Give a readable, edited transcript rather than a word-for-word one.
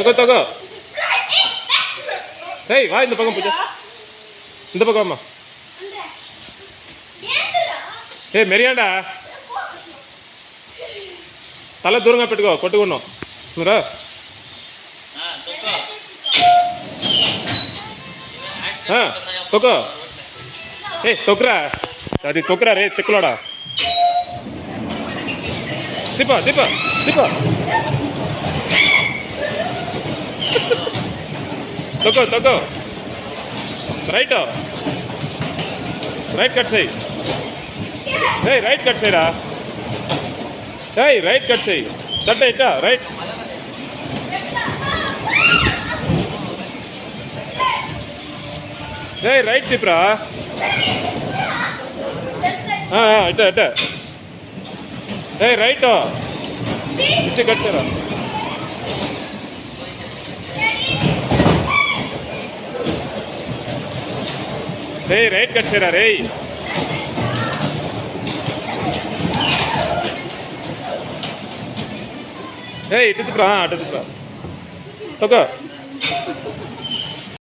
தொகோ தொகோ. ஏய் வா இந்த பக்கம் பூஜா. இந்த பக்கம் வாம்மா. ஏய் மெரியாண்டா తల దూరంగా పెట్టుకో కొట్టుకున్నావు నువ్వురా. తొక్కో ఏ తొక్కురా అది తొక్కురా రే తిక్కులోడా. తిప్ప తిప్ప తిప్ప తొక్కో తొక్కో. రైట్ రైట్ కట్ చేయి. ఏయ్ రైట్ కట్ చేయరా. ఏయ్ రైట్ కట్ చేయి. దట్ట ఇట్ట రైట్. ఏయ్ రైట్ తిప్పురా. ఇట్ట ఇట్ట. ఏయ్ రైట్ ఇచ్చి కట్ చేయరా. ఏయ్ రైట్ కట్ చేయరా రే. ఏయ్ ఇటు తిప్పురా అటు తిప్పురా. తొక్క